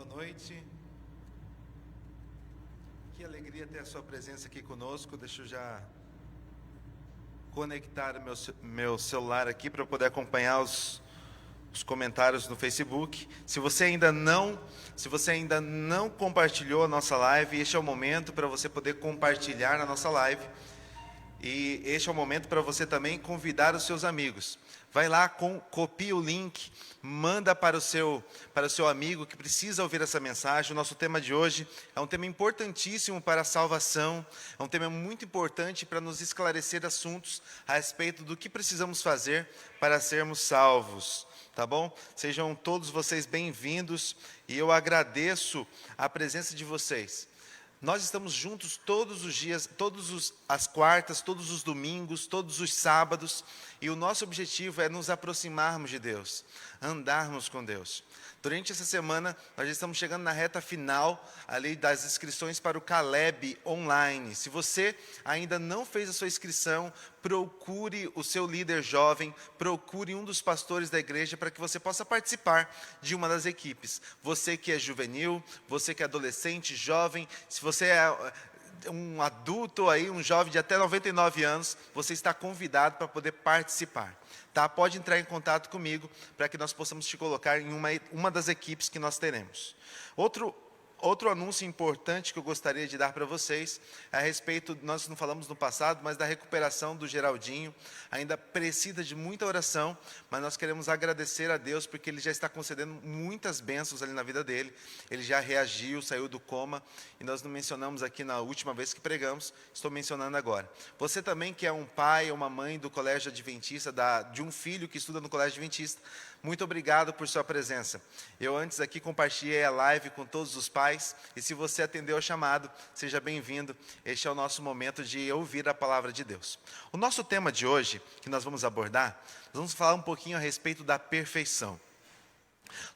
Boa noite. Que alegria ter a sua presença aqui conosco. Deixa eu já conectar o meu celular aqui para poder acompanhar os comentários no Facebook. Se você ainda não compartilhou a nossa live, este é o momento para você poder compartilhar a nossa live. E este é o momento para você também convidar os seus amigos. Vai lá, copia o link, manda para o seu amigo que precisa ouvir essa mensagem. O nosso tema de hoje é um tema importantíssimo para a salvação, é um tema muito importante para nos esclarecer assuntos a respeito do que precisamos fazer para sermos salvos. Tá bom? Sejam todos vocês bem-vindos e eu agradeço a presença de vocês. Nós estamos juntos todos os dias, as quartas, todos os domingos, todos os sábados, e o nosso objetivo é nos aproximarmos de Deus, andarmos com Deus. Durante essa semana, nós já estamos chegando na reta final ali das inscrições para o Caleb online. Se você ainda não fez a sua inscrição, procure o seu líder jovem, procure um dos pastores da igreja para que você possa participar de uma das equipes. Você que é juvenil, você que é adolescente, jovem, se você é um adulto aí, um jovem de até 99 anos, você está convidado para poder participar. Tá? Pode entrar em contato comigo para que nós possamos te colocar em uma das equipes que nós teremos. Outro anúncio importante que eu gostaria de dar para vocês é a respeito, nós não falamos no passado, mas da recuperação do Geraldinho. Ainda precisa de muita oração, mas nós queremos agradecer a Deus porque Ele já está concedendo muitas bênçãos ali na vida dele. Ele já reagiu, saiu do coma, e nós não mencionamos aqui na última vez que pregamos, estou mencionando agora. Você também que é um pai ou uma mãe do colégio adventista, de um filho que estuda no colégio adventista, muito obrigado por sua presença. Eu antes aqui compartilhei a live com todos os pais, e se você atendeu ao chamado, seja bem-vindo. Este é o nosso momento de ouvir a palavra de Deus. O nosso tema de hoje, que nós vamos abordar, nós vamos falar um pouquinho a respeito da perfeição.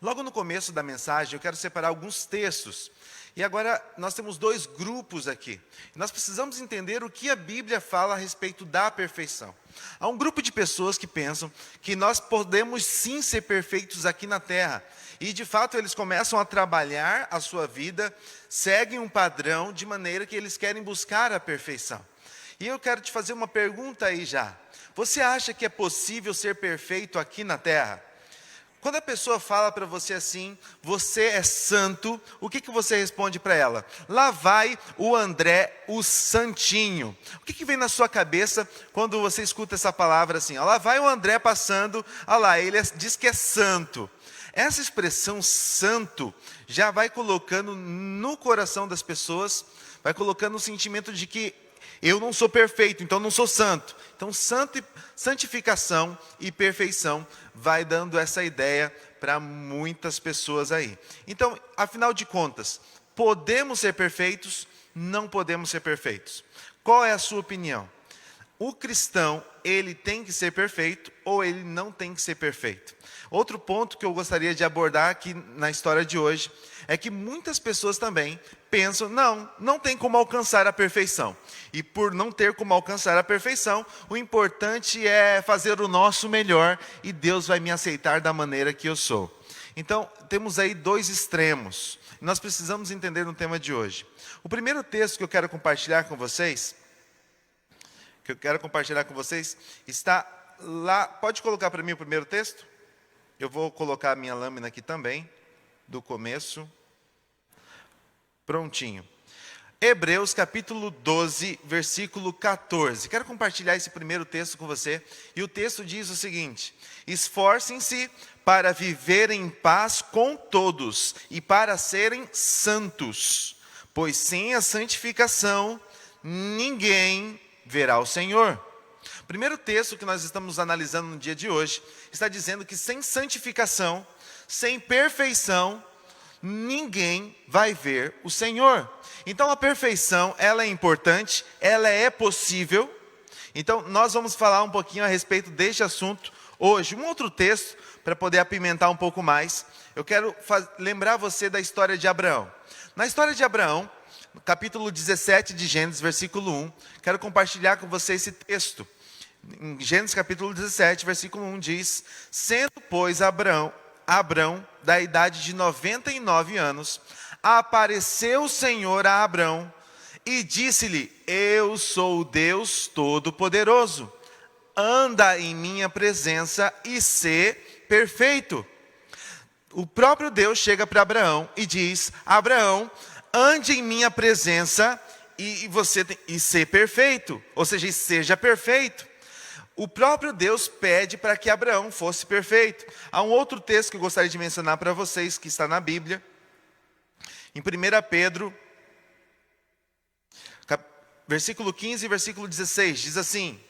Logo no começo da mensagem, eu quero separar alguns textos. E agora nós temos dois grupos aqui. Nós precisamos entender o que a Bíblia fala a respeito da perfeição. Há um grupo de pessoas que pensam que nós podemos sim ser perfeitos aqui na terra. E de fato eles começam a trabalhar a sua vida, seguem um padrão de maneira que eles querem buscar a perfeição. E eu quero te fazer uma pergunta aí já. Você acha que é possível ser perfeito aqui na terra? Quando a pessoa fala para você assim, você é santo, o que você responde para ela? Lá vai o André, o santinho. O que vem na sua cabeça quando você escuta essa palavra assim? Lá vai o André passando, olha lá, ele diz que é santo. Essa expressão santo já vai colocando no coração das pessoas, vai colocando o sentimento de que eu não sou perfeito, então não sou santo. Então, santificação e perfeição vai dando essa ideia para muitas pessoas aí. Então, afinal de contas, podemos ser perfeitos? Não podemos ser perfeitos. Qual é a sua opinião? O cristão, ele tem que ser perfeito ou ele não tem que ser perfeito? Outro ponto que eu gostaria de abordar aqui na história de hoje é que muitas pessoas também pensam, não tem como alcançar a perfeição. E por não ter como alcançar a perfeição, o importante é fazer o nosso melhor e Deus vai me aceitar da maneira que eu sou. Então, temos aí dois extremos. Nós precisamos entender no tema de hoje. O primeiro texto que eu quero compartilhar com vocês, está lá. Pode colocar para mim o primeiro texto? Eu vou colocar a minha lâmina aqui também, do começo. Prontinho. Hebreus capítulo 12, versículo 14. Quero compartilhar esse primeiro texto com você. E o texto diz o seguinte: esforcem-se para viver em paz com todos e para serem santos, pois sem a santificação ninguém verá o Senhor. O primeiro texto que nós estamos analisando no dia de hoje está dizendo que sem santificação, sem perfeição, ninguém vai ver o Senhor. Então a perfeição, ela é importante, ela é possível. Então nós vamos falar um pouquinho a respeito deste assunto hoje. Um outro texto, para poder apimentar um pouco mais, eu quero lembrar você da história de Abraão. Na história de Abraão, no capítulo 17 de Gênesis, versículo 1, quero compartilhar com você esse texto. Em Gênesis capítulo 17, versículo 1 diz: sendo, pois, Abraão Abrão, da idade de 99 anos, apareceu o Senhor a Abrão e disse-lhe: eu sou o Deus Todo-Poderoso, anda em minha presença e sê perfeito. O próprio Deus chega para Abraão e diz: Abraão, ande em minha presença e ser perfeito, ou seja, seja perfeito. O próprio Deus pede para que Abraão fosse perfeito. Há um outro texto que eu gostaria de mencionar para vocês, que está na Bíblia, em 1 Pedro, versículo 15 e versículo 16, diz assim: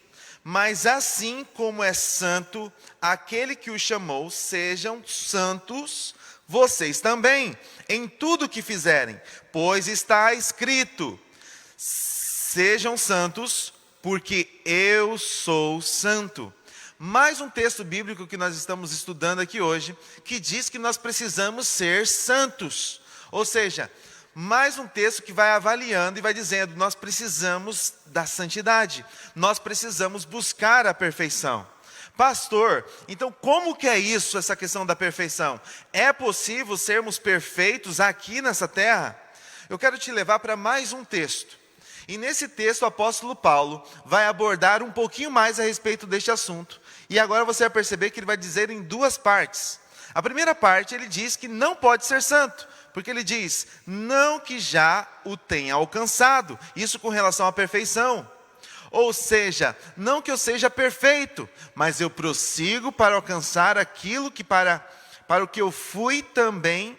mas assim como é santo aquele que o chamou, sejam santos vocês também, em tudo que fizerem, pois está escrito: sejam santos, porque eu sou santo. Mais um texto bíblico que nós estamos estudando aqui hoje, que diz que nós precisamos ser santos. Ou seja, mais um texto que vai avaliando e vai dizendo: nós precisamos da santidade, nós precisamos buscar a perfeição. Pastor, então como que é isso, essa questão da perfeição? É possível sermos perfeitos aqui nessa terra? Eu quero te levar para mais um texto. E nesse texto o apóstolo Paulo vai abordar um pouquinho mais a respeito deste assunto. E agora você vai perceber que ele vai dizer em duas partes. A primeira parte ele diz que não pode ser santo, porque ele diz: não que já o tenha alcançado, isso com relação à perfeição. Ou seja, não que eu seja perfeito, mas eu prossigo para alcançar aquilo que para o que eu fui também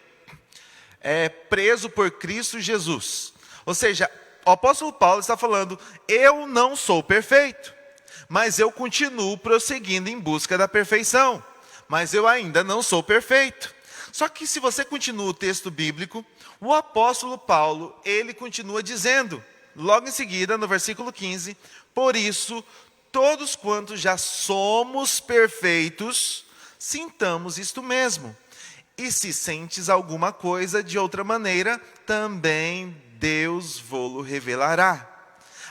preso por Cristo Jesus. Ou seja, o apóstolo Paulo está falando: eu não sou perfeito, mas eu continuo prosseguindo em busca da perfeição, mas eu ainda não sou perfeito. Só que se você continua o texto bíblico, o apóstolo Paulo, ele continua dizendo, logo em seguida, no versículo 15, por isso, todos quantos já somos perfeitos, sintamos isto mesmo. E se sentes alguma coisa de outra maneira, também Deus vô-lo revelará.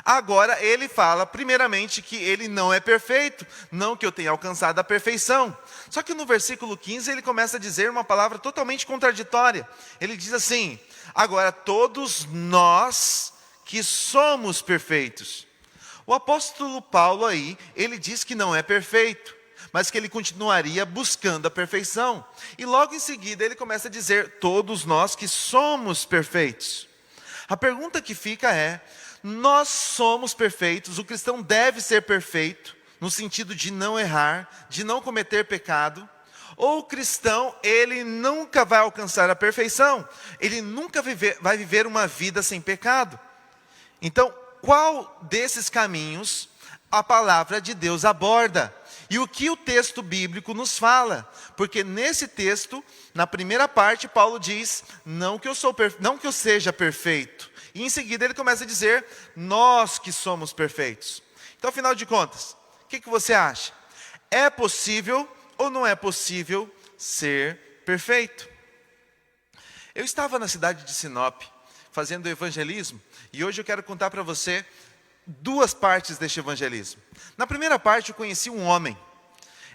Agora ele fala primeiramente que ele não é perfeito, não que eu tenha alcançado a perfeição. Só que no versículo 15 ele começa a dizer uma palavra totalmente contraditória. Ele diz assim: agora todos nós que somos perfeitos. O apóstolo Paulo aí, ele diz que não é perfeito, mas que ele continuaria buscando a perfeição. E logo em seguida ele começa a dizer: todos nós que somos perfeitos. A pergunta que fica é: nós somos perfeitos, o cristão deve ser perfeito, no sentido de não errar, de não cometer pecado, ou o cristão, ele nunca vai alcançar a perfeição, ele nunca vai viver uma vida sem pecado? Então, qual desses caminhos a palavra de Deus aborda? E o que o texto bíblico nos fala? Porque nesse texto, na primeira parte, Paulo diz: não que eu seja perfeito. E em seguida ele começa a dizer: nós que somos perfeitos. Então, afinal de contas, o que você acha? É possível ou não é possível ser perfeito? Eu estava na cidade de Sinop, fazendo evangelismo, e hoje eu quero contar para você duas partes deste evangelismo. Na primeira parte eu conheci um homem.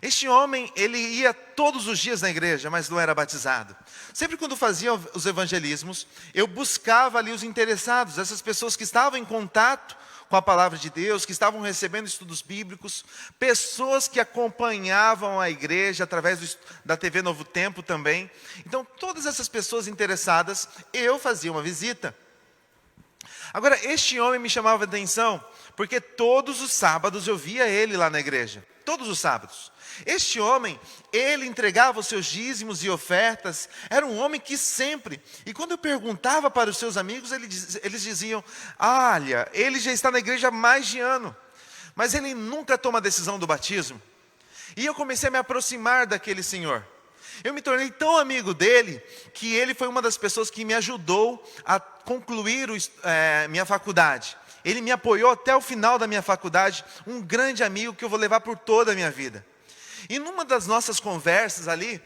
Este homem, ele ia todos os dias na igreja, mas não era batizado. Sempre quando fazia os evangelismos, eu buscava ali os interessados, essas pessoas que estavam em contato com a palavra de Deus, que estavam recebendo estudos bíblicos, pessoas que acompanhavam a igreja através da TV Novo Tempo também. Então, todas essas pessoas interessadas, eu fazia uma visita. Agora, este homem me chamava a atenção, porque todos os sábados eu via ele lá na igreja. Todos os sábados. Este homem, ele entregava os seus dízimos e ofertas. Era um homem que sempre... E quando eu perguntava para os seus amigos, eles diziam: olha, ele já está na igreja há mais de ano, mas ele nunca toma a decisão do batismo. E eu comecei a me aproximar daquele senhor. Eu me tornei tão amigo dele, que ele foi uma das pessoas que me ajudou a concluir minha faculdade. Ele me apoiou até o final da minha faculdade, um grande amigo que eu vou levar por toda a minha vida. E numa das nossas conversas ali,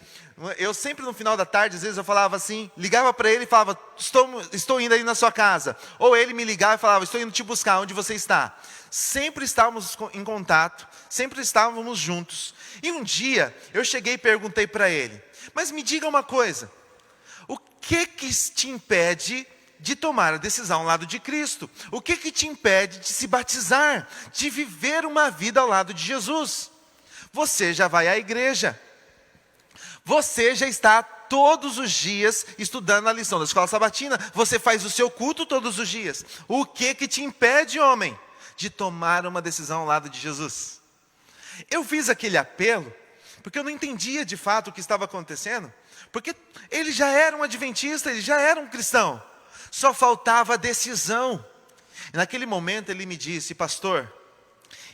eu sempre no final da tarde, às vezes eu falava assim, ligava para ele e falava: estou indo aí na sua casa. Ou ele me ligava e falava: estou indo te buscar, onde você está? Sempre estávamos em contato, sempre estávamos juntos. E um dia, eu cheguei e perguntei para ele: Mas me diga uma coisa, o que te impede de tomar a decisão ao lado de Cristo? O que te impede de se batizar, de viver uma vida ao lado de Jesus? Você já vai à igreja, você já está todos os dias estudando a lição da escola sabatina, você faz o seu culto todos os dias. O que te impede, homem, de tomar uma decisão ao lado de Jesus? Eu fiz aquele apelo, porque eu não entendia de fato o que estava acontecendo, porque ele já era um adventista, ele já era um cristão, só faltava a decisão. E naquele momento ele me disse: pastor,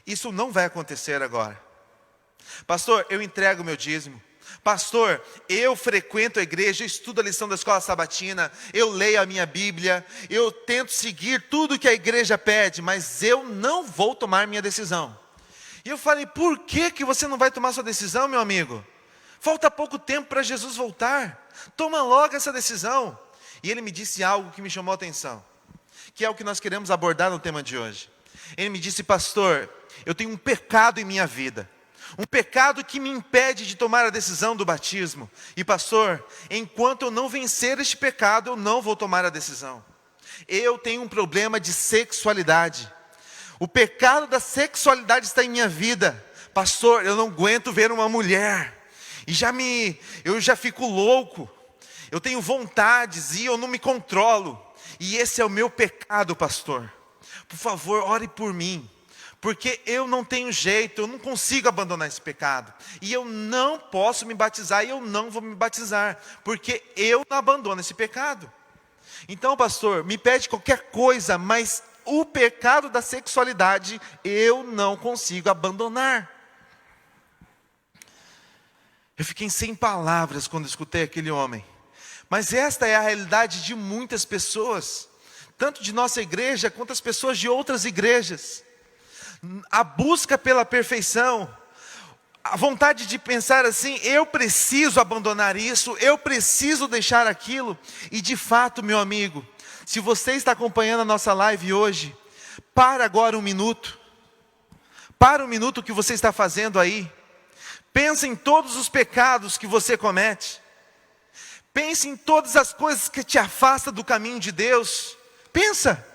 isso não vai acontecer agora. Pastor, eu entrego meu dízimo. Pastor, eu frequento a igreja, eu estudo a lição da escola sabatina, eu leio a minha Bíblia, eu tento seguir tudo que a igreja pede, mas eu não vou tomar minha decisão. E eu falei: por que você não vai tomar sua decisão, meu amigo? Falta pouco tempo para Jesus voltar, toma logo essa decisão. E ele me disse algo que me chamou a atenção, que é o que nós queremos abordar no tema de hoje. Ele me disse: pastor, eu tenho um pecado em minha vida, um pecado que me impede de tomar a decisão do batismo. E pastor, enquanto eu não vencer este pecado, eu não vou tomar a decisão. Eu tenho um problema de sexualidade. O pecado da sexualidade está em minha vida. Pastor, eu não aguento ver uma mulher. E eu já fico louco. Eu tenho vontades e eu não me controlo. E esse é o meu pecado, pastor. Por favor, ore por mim. Porque eu não tenho jeito, eu não consigo abandonar esse pecado. E eu não posso me batizar e eu não vou me batizar. Porque eu não abandono esse pecado. Então, pastor, me pede qualquer coisa, mas o pecado da sexualidade eu não consigo abandonar. Eu fiquei sem palavras quando escutei aquele homem. Mas esta é a realidade de muitas pessoas, tanto de nossa igreja quanto as pessoas de outras igrejas. A busca pela perfeição, a vontade de pensar assim: eu preciso abandonar isso, eu preciso deixar aquilo. E de fato, meu amigo, se você está acompanhando a nossa live hoje, para agora um minuto. Para um minuto o que você está fazendo aí. Pensa em todos os pecados que você comete. Pense em todas as coisas que te afastam do caminho de Deus. Pensa.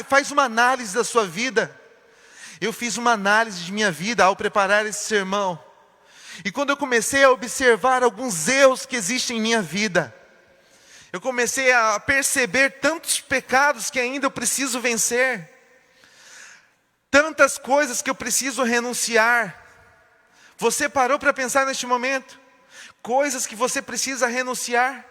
Faz uma análise da sua vida. Eu fiz uma análise de minha vida ao preparar esse sermão. E quando eu comecei a observar alguns erros que existem em minha vida, eu comecei a perceber tantos pecados que ainda eu preciso vencer. Tantas coisas que eu preciso renunciar. Você parou para pensar neste momento? Coisas que você precisa renunciar.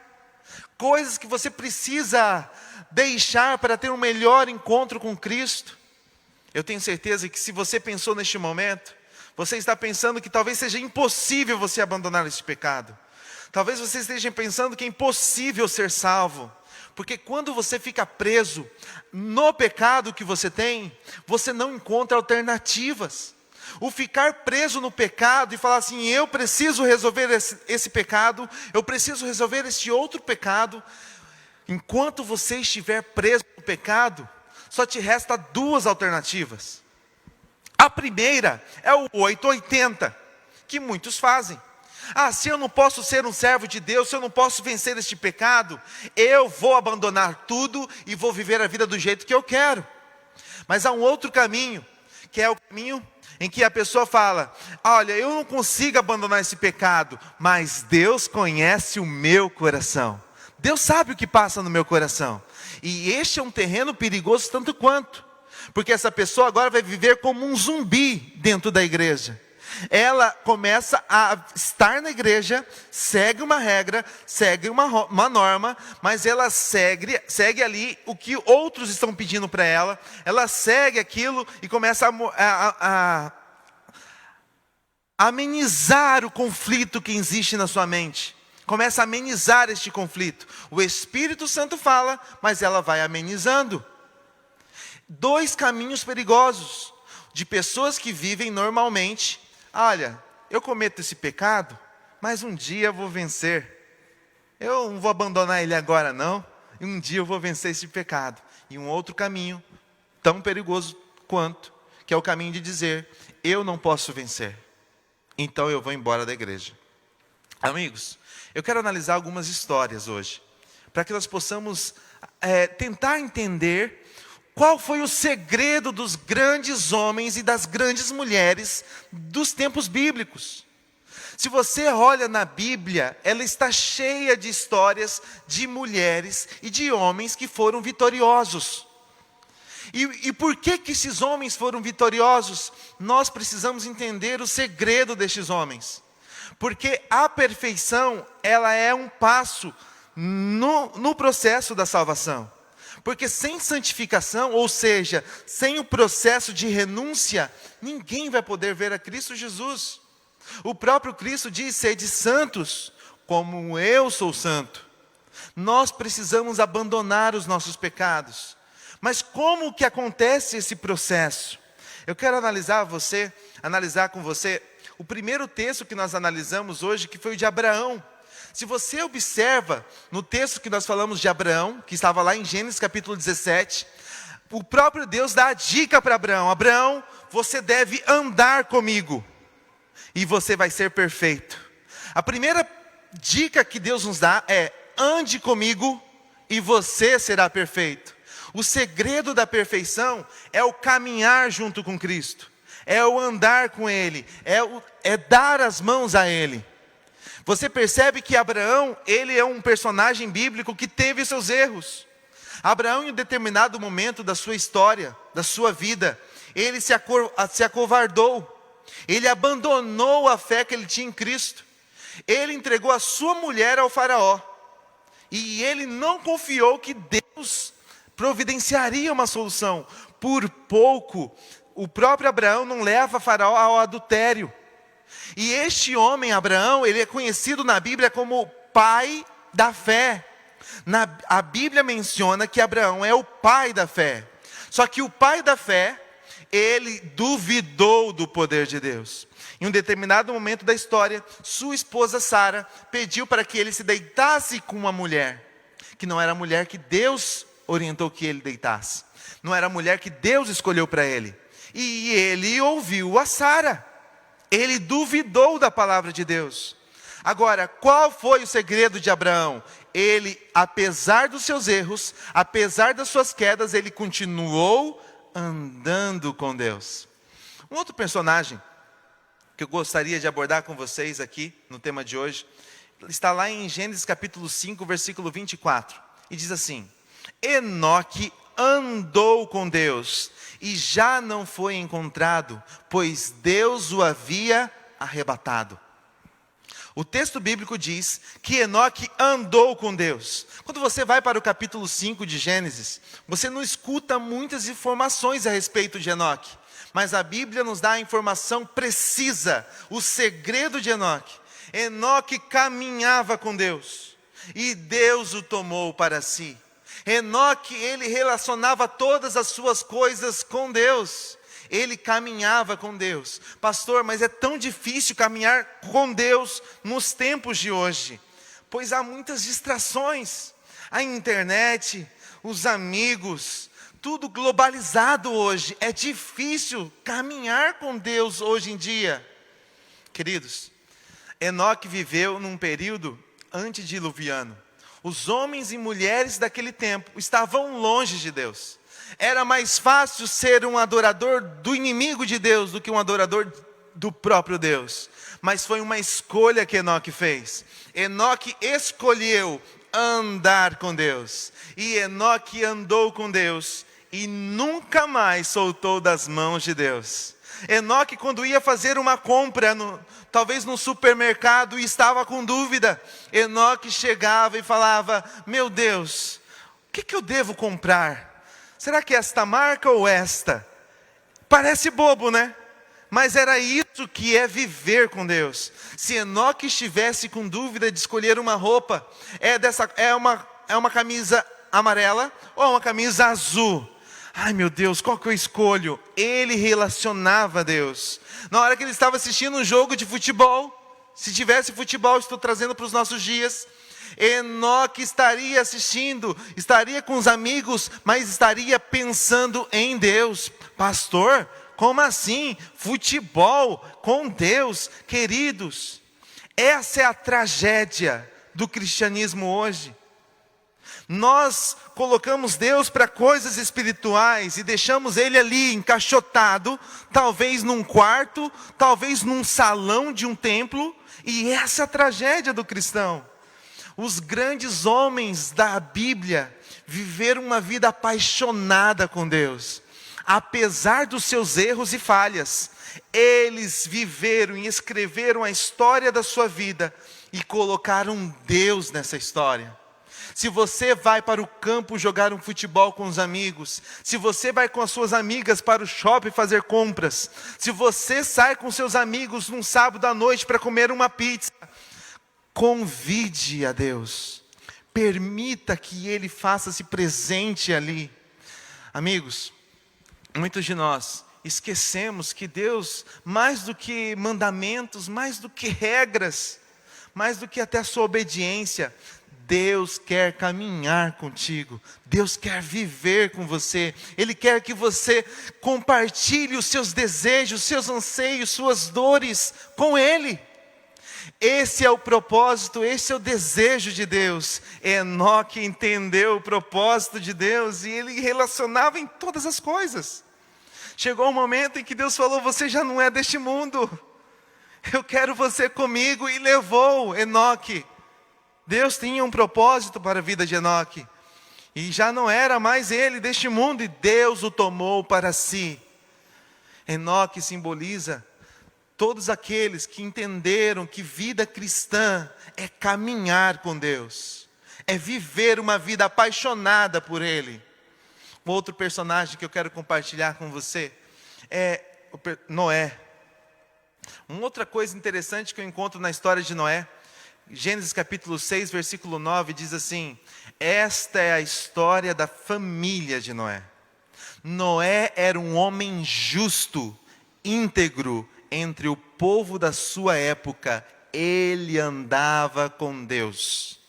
Coisas que você precisa deixar para ter um melhor encontro com Cristo. Eu tenho certeza que se você pensou neste momento, você está pensando que talvez seja impossível você abandonar este pecado. Talvez você esteja pensando que é impossível ser salvo. Porque quando você fica preso no pecado que você tem, você não encontra alternativas. O ficar preso no pecado e falar assim: eu preciso resolver esse pecado, eu preciso resolver este outro pecado. Enquanto você estiver preso no pecado, só te resta duas alternativas. A primeira é o 880, que muitos fazem. Se eu não posso ser um servo de Deus, se eu não posso vencer este pecado, eu vou abandonar tudo e vou viver a vida do jeito que eu quero. Mas há um outro caminho, que é o caminho em que a pessoa fala: olha, eu não consigo abandonar esse pecado, mas Deus conhece o meu coração. Deus sabe o que passa no meu coração. E este é um terreno perigoso tanto quanto. Porque essa pessoa agora vai viver como um zumbi dentro da igreja. Ela começa a estar na igreja, segue uma regra, segue uma norma, mas ela segue ali o que outros estão pedindo para ela. Ela segue aquilo e começa a amenizar o conflito que existe na sua mente. Começa a amenizar este conflito. O Espírito Santo fala, mas ela vai amenizando. Dois caminhos perigosos de pessoas que vivem normalmente. Olha, eu cometo esse pecado, mas um dia eu vou vencer. Eu não vou abandonar ele agora não. E um dia eu vou vencer esse pecado. E um outro caminho, tão perigoso quanto, que é o caminho de dizer: eu não posso vencer, então eu vou embora da igreja. Amigos, eu quero analisar algumas histórias hoje, para que nós possamos tentar entender qual foi o segredo dos grandes homens e das grandes mulheres dos tempos bíblicos. Se você olha na Bíblia, ela está cheia de histórias de mulheres e de homens que foram vitoriosos. E por que esses homens foram vitoriosos? Nós precisamos entender o segredo destes homens. Porque a perfeição, ela é um passo no processo da salvação. Porque sem santificação, ou seja, sem o processo de renúncia, ninguém vai poder ver a Cristo Jesus. O próprio Cristo diz: sede santos, como eu sou santo. Nós precisamos abandonar os nossos pecados. Mas como que acontece esse processo? Eu quero analisar com você, o primeiro texto que nós analisamos hoje, que foi o de Abraão. Se você observa no texto que nós falamos de Abraão, que estava lá em Gênesis capítulo 17, o próprio Deus dá a dica para Abraão: Abraão, você deve andar comigo, e você vai ser perfeito. A primeira dica que Deus nos dá é: ande comigo, e você será perfeito. O segredo da perfeição é o caminhar junto com Cristo, é o andar com Ele, é dar as mãos a Ele. Você percebe que Abraão, ele é um personagem bíblico que teve seus erros. Abraão, em um determinado momento da sua história, da sua vida, ele se acovardou. Ele abandonou a fé que ele tinha em Cristo. Ele entregou a sua mulher ao faraó. E ele não confiou que Deus providenciaria uma solução. Por pouco, o próprio Abraão não leva faraó ao adultério. E este homem, Abraão, ele é conhecido na Bíblia como pai da fé. A Bíblia menciona que Abraão é o pai da fé. Só que o pai da fé, ele duvidou do poder de Deus. Em um determinado momento da história, sua esposa Sara pediu para que ele se deitasse com uma mulher, que não era a mulher que Deus orientou que ele deitasse. Não era a mulher que Deus escolheu para ele. E ele ouviu a Sara. Ele duvidou da palavra de Deus. Agora, qual foi o segredo de Abraão? Ele, apesar dos seus erros, apesar das suas quedas, ele continuou andando com Deus. Um outro personagem que eu gostaria de abordar com vocês aqui no tema de hoje, está lá em Gênesis capítulo 5, versículo 24. E diz assim: Enoque andou com Deus e já não foi encontrado, pois Deus o havia arrebatado. O texto bíblico diz que Enoque andou com Deus. Quando você vai para o capítulo 5 de Gênesis, você não escuta muitas informações a respeito de Enoque, mas a Bíblia nos dá a informação precisa, o segredo de Enoque. Enoque caminhava com Deus e Deus o tomou para si. Enoque, ele relacionava todas as suas coisas com Deus. Ele caminhava com Deus. Pastor, mas é tão difícil caminhar com Deus nos tempos de hoje. Pois há muitas distrações. A internet, os amigos, tudo globalizado hoje. É difícil caminhar com Deus hoje em dia. Queridos, Enoque viveu num período antediluviano. Os homens e mulheres daquele tempo estavam longe de Deus. Era mais fácil ser um adorador do inimigo de Deus do que um adorador do próprio Deus. Mas foi uma escolha que Enoque fez. Enoque escolheu andar com Deus. E Enoque andou com Deus e nunca mais soltou das mãos de Deus. Enoque, quando ia fazer uma compra, talvez no supermercado, e estava com dúvida, Enoque chegava e falava: meu Deus, o que eu devo comprar? Será que é esta marca ou esta? Parece bobo, né? Mas era isso que é viver com Deus. Se Enoque estivesse com dúvida de escolher uma roupa, é uma camisa amarela ou uma camisa azul? Ai meu Deus, qual que eu escolho? Ele relacionava a Deus. Na hora que ele estava assistindo um jogo de futebol, se tivesse futebol, estou trazendo para os nossos dias, Enoque estaria assistindo, estaria com os amigos, mas estaria pensando em Deus. Pastor, como assim? Futebol com Deus? Queridos, Essa é a tragédia do cristianismo hoje. Nós colocamos Deus para coisas espirituais e deixamos Ele ali encaixotado, talvez num quarto, talvez num salão de um templo, e essa é a tragédia do cristão. Os grandes homens da Bíblia viveram uma vida apaixonada com Deus, apesar dos seus erros e falhas. Eles viveram e escreveram a história da sua vida e colocaram Deus nessa história. Se você vai para o campo jogar um futebol com os amigos, se você vai com as suas amigas para o shopping fazer compras, se você sai com seus amigos num sábado à noite para comer uma pizza, convide a Deus, permita que Ele faça-se presente ali. Amigos, muitos de nós esquecemos que Deus, mais do que mandamentos, mais do que regras, mais do que até a sua obediência, Deus quer caminhar contigo, Deus quer viver com você, Ele quer que você compartilhe os seus desejos, seus anseios, suas dores com Ele. Esse é o propósito, esse é o desejo de Deus. Enoque entendeu o propósito de Deus e ele relacionava em todas as coisas. Chegou um momento em que Deus falou: você já não é deste mundo, eu quero você comigo, e levou Enoque. Deus tinha um propósito para a vida de Enoque, e já não era mais ele deste mundo, e Deus o tomou para si. Enoque simboliza todos aqueles que entenderam que vida cristã é caminhar com Deus, é viver uma vida apaixonada por Ele. Um outro personagem que eu quero compartilhar com você é Noé. Uma outra coisa interessante que eu encontro na história de Noé, Gênesis capítulo 6, versículo 9, diz assim: esta é a história da família de Noé. Noé era um homem justo, íntegro entre o povo da sua época. Ele andava com Deus.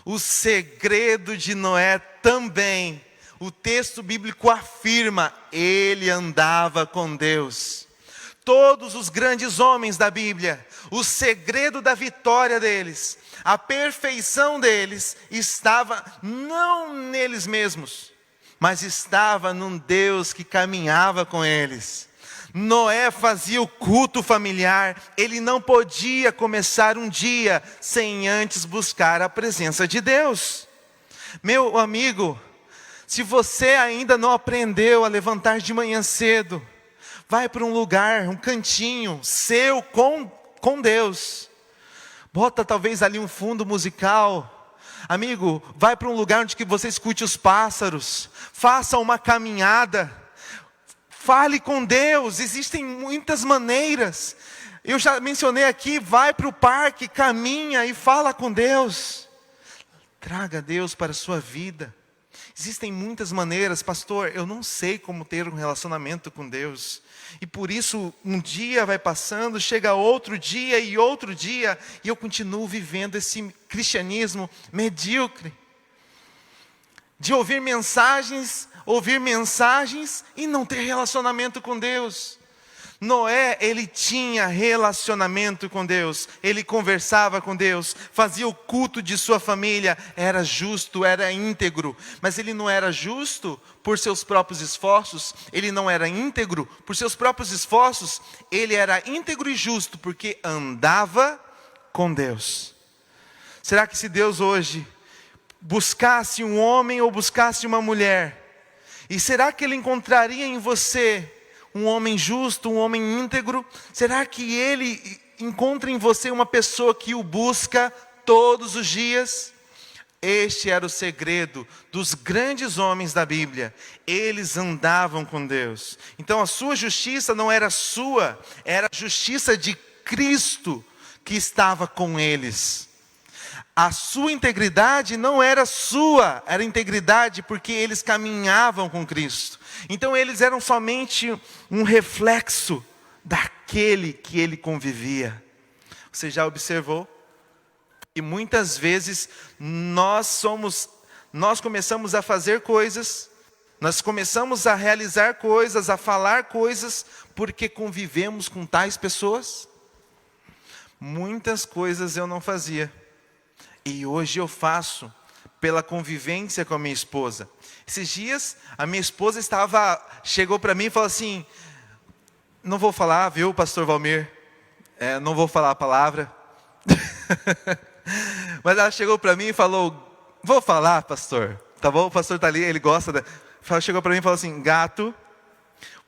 O segredo de Noé também, o texto bíblico afirma, ele andava com Deus. Todos os grandes homens da Bíblia, o segredo da vitória deles, a perfeição deles, estava não neles mesmos, mas estava num Deus que caminhava com eles. Noé fazia o culto familiar, ele não podia começar um dia sem antes buscar a presença de Deus. Meu amigo, se você ainda não aprendeu a levantar de manhã cedo, vai para um lugar, um cantinho seu com Deus. Bota talvez ali um fundo musical. Amigo, vai para um lugar onde que você escute os pássaros. Faça uma caminhada. Fale com Deus. Existem muitas maneiras. Eu já mencionei aqui, vai para o parque, caminha e fala com Deus. Traga Deus para a sua vida. Existem muitas maneiras, pastor, eu não sei como ter um relacionamento com Deus. E por isso, um dia vai passando, chega outro dia, e eu continuo vivendo esse cristianismo medíocre. De ouvir mensagens e não ter relacionamento com Deus. Noé, ele tinha relacionamento com Deus, ele conversava com Deus, fazia o culto de sua família, era justo, era íntegro, mas ele não era justo por seus próprios esforços, ele não era íntegro por seus próprios esforços, ele era íntegro e justo porque andava com Deus. Será que se Deus hoje buscasse um homem ou buscasse uma mulher, e será que Ele encontraria em você um homem justo, um homem íntegro? Será que Ele encontra em você uma pessoa que o busca todos os dias? Este era o segredo dos grandes homens da Bíblia. Eles andavam com Deus. Então a sua justiça não era sua, era a justiça de Cristo que estava com eles. A sua integridade não era sua, era integridade porque eles caminhavam com Cristo. Então eles eram somente um reflexo daquele que ele convivia. Você já observou? E muitas vezes nós começamos a fazer coisas, nós começamos a realizar coisas, a falar coisas, porque convivemos com tais pessoas. Muitas coisas eu não fazia. E hoje eu faço pela convivência com a minha esposa. Esses dias, a minha esposa chegou para mim e falou assim, não vou falar, viu, pastor Valmir? Não vou falar a palavra. Mas ela chegou para mim e falou, vou falar, pastor. Tá bom? O pastor está ali, ele gosta. Chegou para mim e falou assim, gato,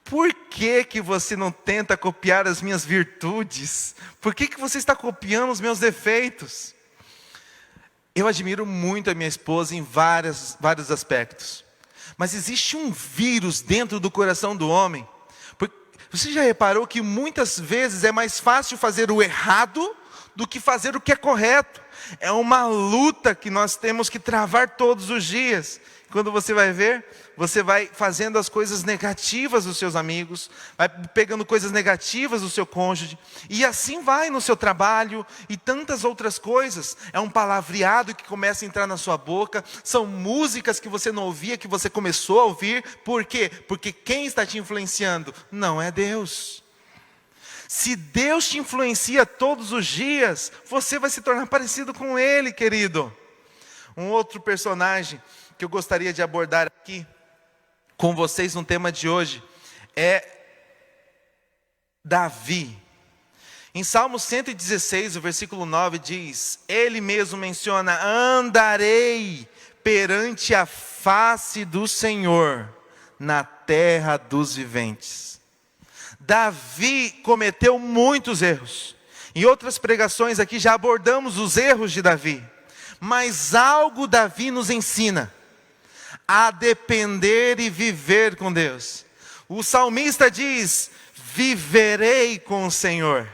por que você não tenta copiar as minhas virtudes? Por que você está copiando os meus defeitos? Eu admiro muito a minha esposa em vários aspectos. Mas existe um vírus dentro do coração do homem. Você já reparou que muitas vezes é mais fácil fazer o errado do que fazer o que é correto? É uma luta que nós temos que travar todos os dias. Quando você vai ver, você vai fazendo as coisas negativas dos seus amigos, vai pegando coisas negativas do seu cônjuge, e assim vai no seu trabalho e tantas outras coisas. É um palavreado que começa a entrar na sua boca, são músicas que você não ouvia, que você começou a ouvir. Por quê? Porque quem está te influenciando não é Deus. Se Deus te influencia todos os dias, você vai se tornar parecido com Ele, querido. Um outro personagem que eu gostaria de abordar aqui com vocês no tema de hoje é Davi. Em Salmo 116, o versículo 9 diz, ele mesmo menciona, andarei perante a face do Senhor na terra dos viventes. Davi cometeu muitos erros. Em outras pregações aqui já abordamos os erros de Davi. Mas algo Davi nos ensina a depender e viver com Deus. O salmista diz, viverei com o Senhor.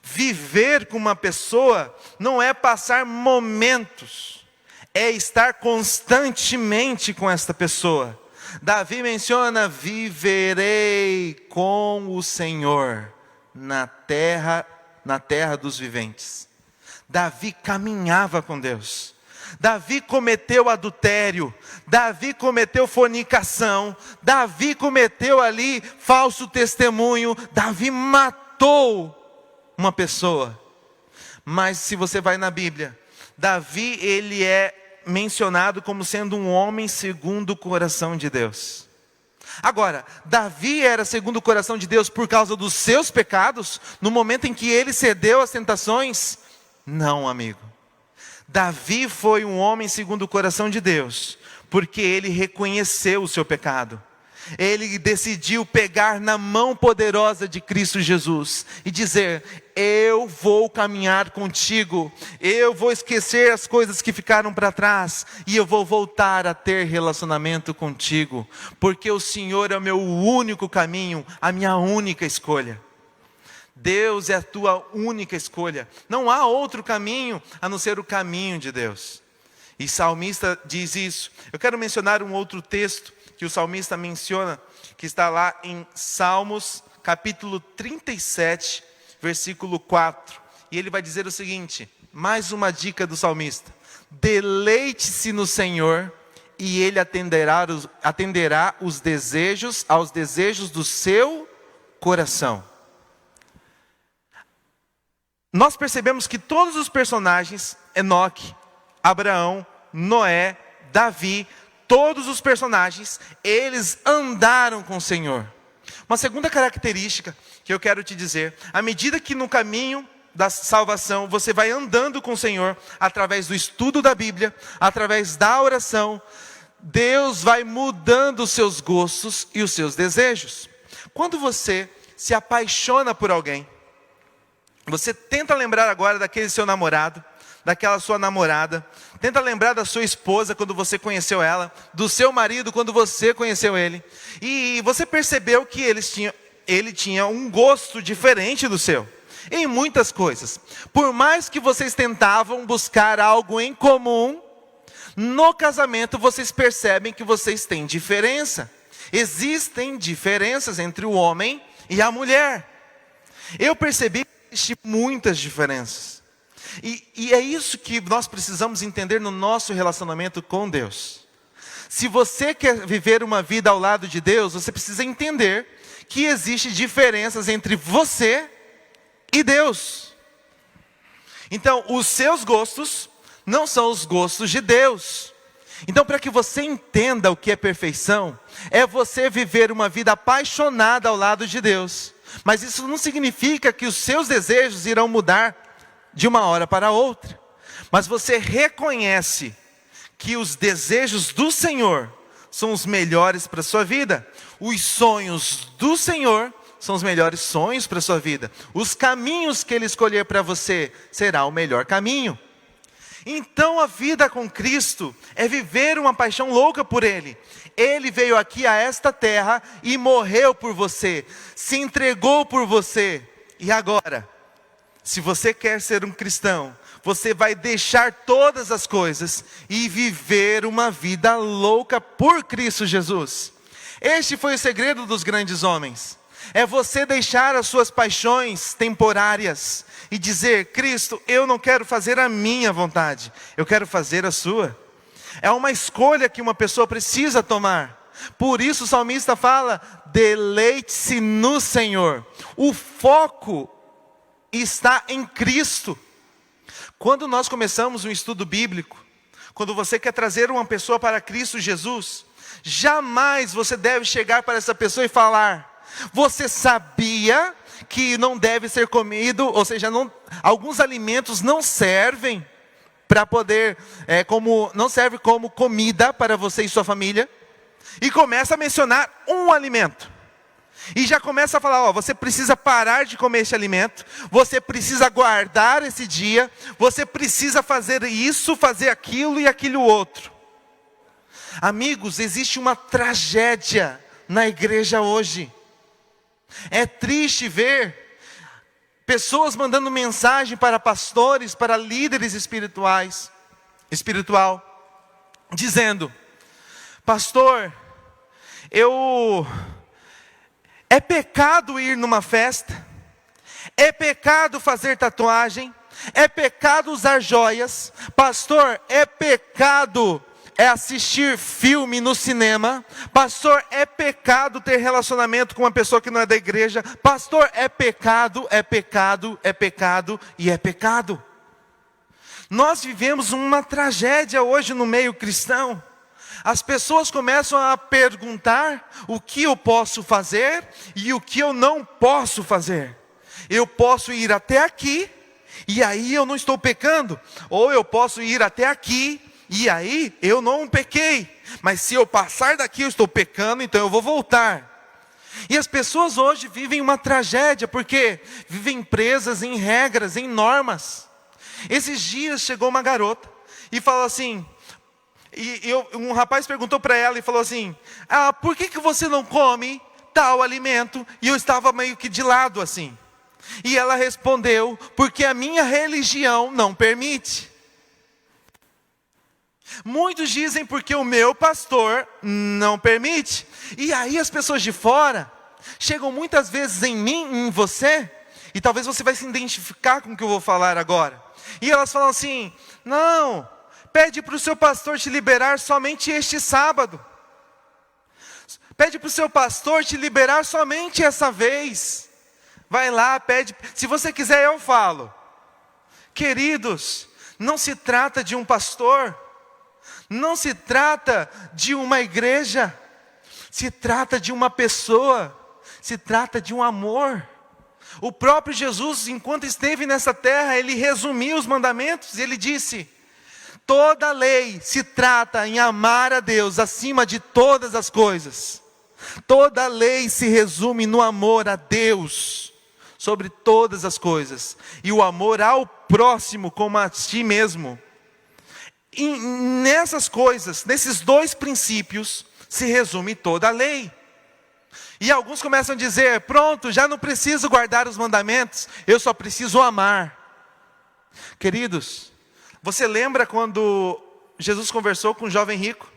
Viver com uma pessoa não é passar momentos, é estar constantemente com esta pessoa. Davi menciona, viverei com o Senhor na terra dos viventes. Davi caminhava com Deus. Davi cometeu adultério, Davi cometeu fornicação, Davi cometeu ali falso testemunho, Davi matou uma pessoa. Mas se você vai na Bíblia, Davi ele é mencionado como sendo um homem segundo o coração de Deus. Agora, Davi era segundo o coração de Deus por causa dos seus pecados, no momento em que ele cedeu às tentações? Não, amigo. Davi foi um homem segundo o coração de Deus, porque ele reconheceu o seu pecado. Ele decidiu pegar na mão poderosa de Cristo Jesus e dizer, eu vou caminhar contigo, eu vou esquecer as coisas que ficaram para trás, e eu vou voltar a ter relacionamento contigo, porque o Senhor é o meu único caminho, a minha única escolha. Deus é a tua única escolha. Não há outro caminho a não ser o caminho de Deus. E o salmista diz isso. Eu quero mencionar um outro texto que o salmista menciona, que está lá em Salmos, capítulo 37, versículo 4. E ele vai dizer o seguinte, mais uma dica do salmista. Deleite-se no Senhor, e Ele atenderá aos desejos do seu coração. Nós percebemos que todos os personagens, Enoque, Abraão, Noé, Davi, todos os personagens, eles andaram com o Senhor. Uma segunda característica que eu quero te dizer, à medida que no caminho da salvação você vai andando com o Senhor, através do estudo da Bíblia, através da oração, Deus vai mudando os seus gostos e os seus desejos. Quando você se apaixona por alguém, você tenta lembrar agora daquele seu namorado, daquela sua namorada, tenta lembrar da sua esposa quando você conheceu ela, do seu marido quando você conheceu ele, e você percebeu que ele tinha um gosto diferente do seu, em muitas coisas. Por mais que vocês tentavam buscar algo em comum, no casamento vocês percebem que vocês têm diferença. Existem diferenças entre o homem e a mulher. Eu percebi que existem muitas diferenças. E é isso que nós precisamos entender no nosso relacionamento com Deus. Se você quer viver uma vida ao lado de Deus, você precisa entender que existem diferenças entre você e Deus. Então, os seus gostos não são os gostos de Deus. Então, para que você entenda o que é perfeição, é você viver uma vida apaixonada ao lado de Deus. Mas isso não significa que os seus desejos irão mudar de uma hora para outra. Mas você reconhece que os desejos do Senhor são os melhores para a sua vida. Os sonhos do Senhor são os melhores sonhos para a sua vida. Os caminhos que Ele escolher para você será o melhor caminho. Então a vida com Cristo é viver uma paixão louca por Ele. Ele veio aqui a esta terra e morreu por você, se entregou por você. E agora, se você quer ser um cristão, você vai deixar todas as coisas e viver uma vida louca por Cristo Jesus. Este foi o segredo dos grandes homens. É você deixar as suas paixões temporárias e dizer: Cristo, eu não quero fazer a minha vontade, eu quero fazer a sua. É uma escolha que uma pessoa precisa tomar. Por isso o salmista fala: deleite-se no Senhor. O foco está em Cristo. Quando nós começamos um estudo bíblico, quando você quer trazer uma pessoa para Cristo Jesus, jamais você deve chegar para essa pessoa e falar: você sabia que não deve ser comido, ou seja, alguns alimentos não servem para poder, não serve como comida para você e sua família, e começa a mencionar um alimento, e já começa a falar: você precisa parar de comer esse alimento, você precisa guardar esse dia, você precisa fazer isso, fazer aquilo e aquilo outro. Amigos, existe uma tragédia na igreja hoje. É triste ver pessoas mandando mensagem para pastores, para líderes espiritual, dizendo: pastor, é pecado ir numa festa, é pecado fazer tatuagem, é pecado usar joias, pastor, é pecado assistir filme no cinema, pastor, é pecado ter relacionamento com uma pessoa que não é da igreja, pastor, é pecado, é pecado, é pecado e é pecado. Nós vivemos uma tragédia hoje no meio cristão. As pessoas começam a perguntar o que eu posso fazer e o que eu não posso fazer. Eu posso ir até aqui e aí eu não estou pecando, ou eu posso ir até aqui e aí eu não pequei, mas se eu passar daqui eu estou pecando, então eu vou voltar. E as pessoas hoje vivem uma tragédia, porque vivem presas em regras, em normas. Esses dias chegou uma garota e falou assim, um rapaz perguntou para ela e falou assim: por que você não come tal alimento? E eu estava meio que de lado assim. E ela respondeu: porque a minha religião não permite. Muitos dizem: porque o meu pastor não permite. E aí as pessoas de fora chegam muitas vezes em mim, em você, e talvez você vai se identificar com o que eu vou falar agora. E elas falam assim: não, pede para o seu pastor te liberar somente este sábado. Pede para o seu pastor te liberar somente essa vez. Vai lá, pede. Se você quiser eu falo. Queridos, não se trata de um pastor. Não se trata de uma igreja, se trata de uma pessoa, se trata de um amor. O próprio Jesus, enquanto esteve nessa terra, ele resumiu os mandamentos, e ele disse: toda a lei se trata em amar a Deus acima de todas as coisas. Toda a lei se resume no amor a Deus sobre todas as coisas, e o amor ao próximo como a ti mesmo. E nessas coisas, nesses dois princípios, se resume toda a lei. E alguns começam a dizer: pronto, já não preciso guardar os mandamentos, eu só preciso amar. Queridos, você lembra quando Jesus conversou com o jovem rico?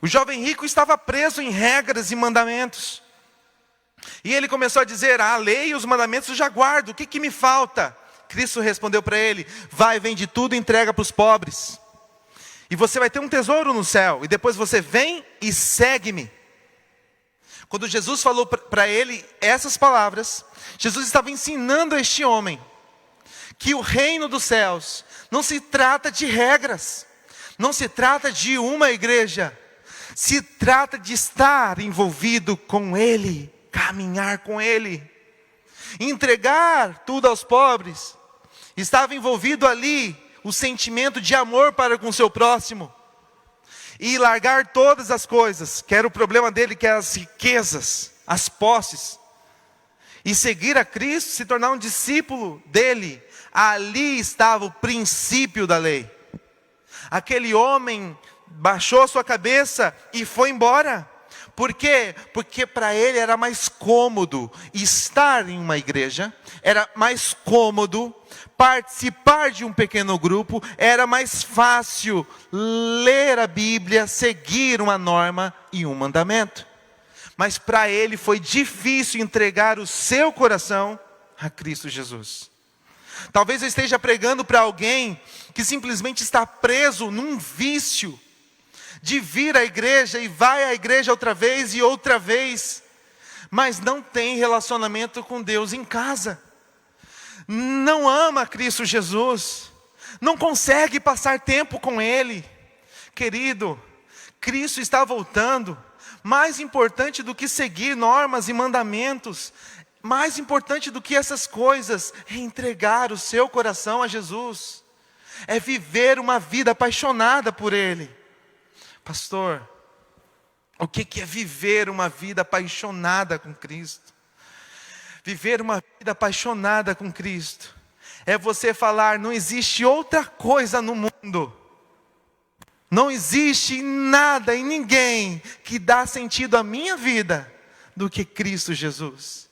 O jovem rico estava preso em regras e mandamentos. E ele começou a dizer: a lei e os mandamentos eu já guardo, o que me falta? Cristo respondeu para ele: vai, vende tudo e entrega para os pobres, e você vai ter um tesouro no céu, e depois você vem e segue-me. Quando Jesus falou para ele essas palavras, Jesus estava ensinando a este homem que o reino dos céus não se trata de regras, não se trata de uma igreja, se trata de estar envolvido com Ele, caminhar com Ele, entregar tudo aos pobres. Estava envolvido ali o sentimento de amor para com o seu próximo, e largar todas as coisas, que era o problema dele, que eram as riquezas, as posses, e seguir a Cristo, se tornar um discípulo dele. Ali estava o princípio da lei. Aquele homem baixou sua cabeça e foi embora. Por quê? Porque para ele era mais cômodo estar em uma igreja, era mais cômodo participar de um pequeno grupo, era mais fácil ler a Bíblia, seguir uma norma e um mandamento. Mas para ele foi difícil entregar o seu coração a Cristo Jesus. Talvez eu esteja pregando para alguém que simplesmente está preso num vício de vir à igreja e vai à igreja outra vez, mas não tem relacionamento com Deus em casa. Não ama Cristo Jesus, não consegue passar tempo com Ele. Querido, Cristo está voltando. Mais importante do que seguir normas e mandamentos, mais importante do que essas coisas, é entregar o seu coração a Jesus, é viver uma vida apaixonada por Ele. Pastor, o que é viver uma vida apaixonada com Cristo? Viver uma vida apaixonada com Cristo é você falar: não existe outra coisa no mundo, não existe nada e ninguém que dá sentido à minha vida do que Cristo Jesus.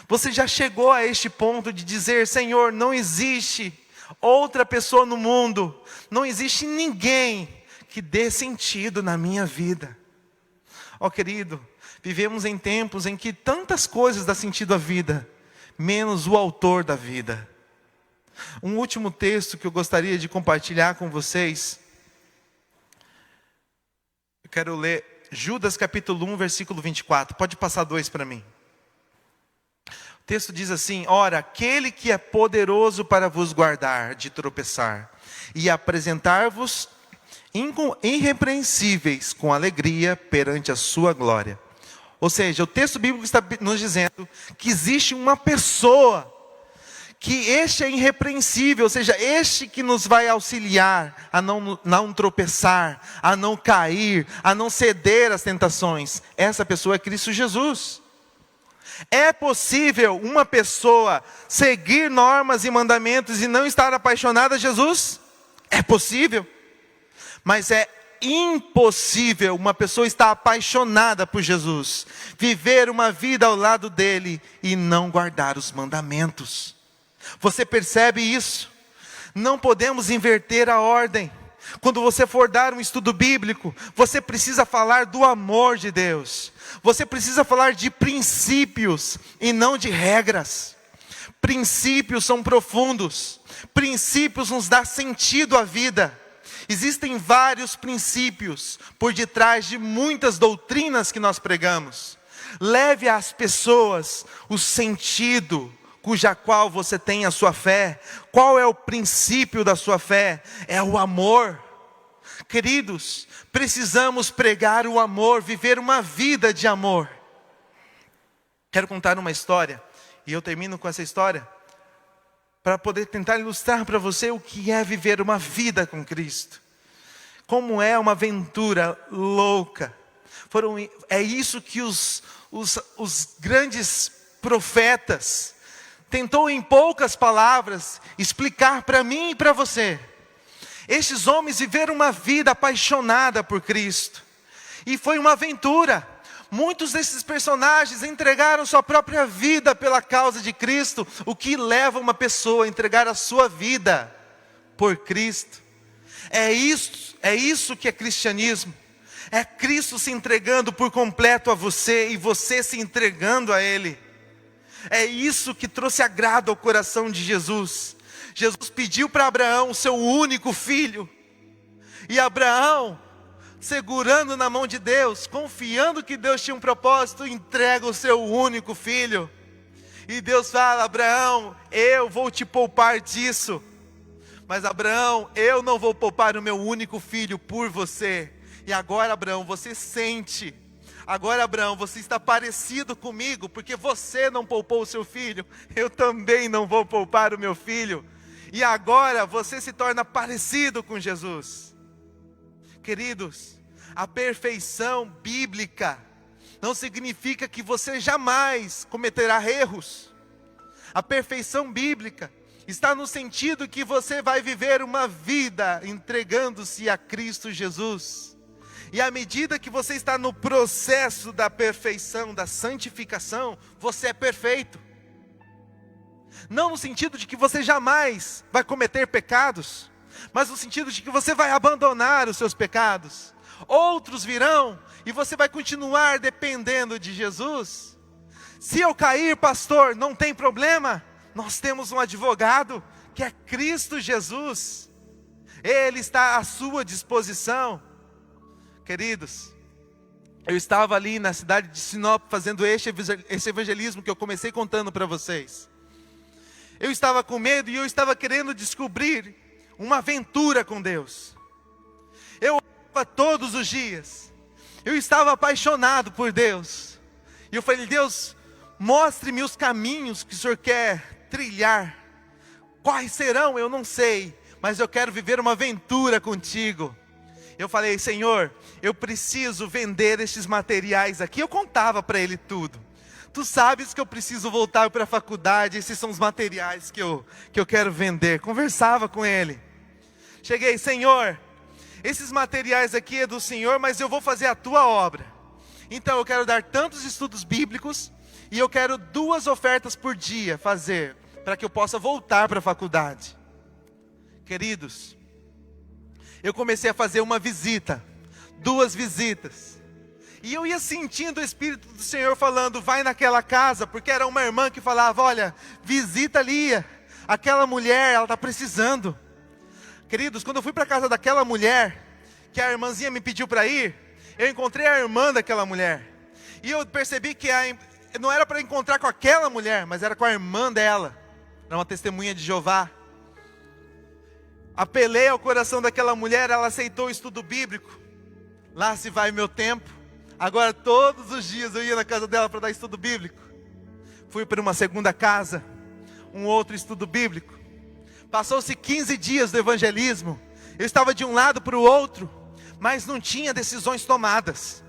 Você já chegou a este ponto de dizer: Senhor, não existe outra pessoa no mundo, não existe ninguém que dê sentido na minha vida. Ó querido, vivemos em tempos em que tantas coisas dão sentido à vida, menos o autor da vida. Um último texto que eu gostaria de compartilhar com vocês. Eu quero ler Judas capítulo 1, versículo 24. Pode passar 2 para mim. O texto diz assim: ora, aquele que é poderoso para vos guardar de tropeçar e apresentar-vos irrepreensíveis com alegria perante a sua glória. Ou seja, o texto bíblico está nos dizendo que existe uma pessoa, que este é irrepreensível, ou seja, este que nos vai auxiliar a não tropeçar, a não cair, a não ceder às tentações. Essa pessoa é Cristo Jesus. É possível uma pessoa seguir normas e mandamentos e não estar apaixonada a Jesus? É possível. Mas é impossível uma pessoa estar apaixonada por Jesus, viver uma vida ao lado dele e não guardar os mandamentos. Você percebe isso? Não podemos inverter a ordem. Quando você for dar um estudo bíblico, você precisa falar do amor de Deus. Você precisa falar de princípios e não de regras. Princípios são profundos. Princípios nos dão sentido à vida. Existem vários princípios por detrás de muitas doutrinas que nós pregamos. Leve às pessoas o sentido cuja qual você tem a sua fé. Qual é o princípio da sua fé? É o amor. Queridos, precisamos pregar o amor, viver uma vida de amor. Quero contar uma história, e eu termino com essa história, para poder tentar ilustrar para você o que é viver uma vida com Cristo. Como é uma aventura louca. É isso que os grandes profetas tentou em poucas palavras explicar para mim e para você. Estes homens viveram uma vida apaixonada por Cristo. E foi uma aventura. Muitos desses personagens entregaram sua própria vida pela causa de Cristo, o que leva uma pessoa a entregar a sua vida por Cristo. É isso que é cristianismo. É Cristo se entregando por completo a você e você se entregando a Ele. É isso que trouxe agrado ao coração de Jesus. Jesus pediu para Abraão o seu único filho. E Abraão, segurando na mão de Deus, confiando que Deus tinha um propósito, entrega o seu único filho. E Deus fala: Abraão, eu vou te poupar disso. Mas Abraão, eu não vou poupar o meu único filho por você. E agora, Abraão, você sente. Agora, Abraão, você está parecido comigo, porque você não poupou o seu filho. Eu também não vou poupar o meu filho. E agora você se torna parecido com Jesus. Queridos, a perfeição bíblica não significa que você jamais cometerá erros. A perfeição bíblica está no sentido que você vai viver uma vida entregando-se a Cristo Jesus. E à medida que você está no processo da perfeição, da santificação, você é perfeito. Não no sentido de que você jamais vai cometer pecados, mas no sentido de que você vai abandonar os seus pecados. Outros virão e você vai continuar dependendo de Jesus. Se eu cair, pastor, não tem problema. Nós temos um advogado que é Cristo Jesus. Ele está à sua disposição. Queridos, eu estava ali na cidade de Sinop fazendo esse evangelismo que eu comecei contando para vocês. Eu estava com medo e eu estava querendo descobrir uma aventura com Deus. Eu orava todos os dias. Eu estava apaixonado por Deus. E eu falei: Deus, mostre-me os caminhos que o Senhor quer trilhar. Quais serão? Eu não sei, mas eu quero viver uma aventura contigo. Eu falei: Senhor, eu preciso vender estes materiais aqui. Eu contava para Ele tudo. Tu sabes que eu preciso voltar para a faculdade. Esses são os materiais que eu quero vender. Conversava com Ele. Cheguei: Senhor, esses materiais aqui é do Senhor, mas eu vou fazer a Tua obra. Então eu quero dar tantos estudos bíblicos e eu quero 2 ofertas por dia fazer, para que eu possa voltar para a faculdade. Queridos, eu comecei a fazer uma visita, 2 visitas. E eu ia sentindo o Espírito do Senhor falando: vai naquela casa, porque era uma irmã que falava: olha, visita ali, aquela mulher, ela está precisando. Queridos, quando eu fui para a casa daquela mulher, que a irmãzinha me pediu para ir, eu encontrei a irmã daquela mulher. E eu percebi que não era para encontrar com aquela mulher, mas era com a irmã dela. Era uma testemunha de Jeová. Apelei ao coração daquela mulher, ela aceitou o estudo bíblico. Lá se vai meu tempo. Agora todos os dias eu ia na casa dela para dar estudo bíblico. Fui para uma segunda casa, um outro estudo bíblico. Passou-se 15 dias do evangelismo. Eu estava de um lado para o outro, mas não tinha decisões tomadas.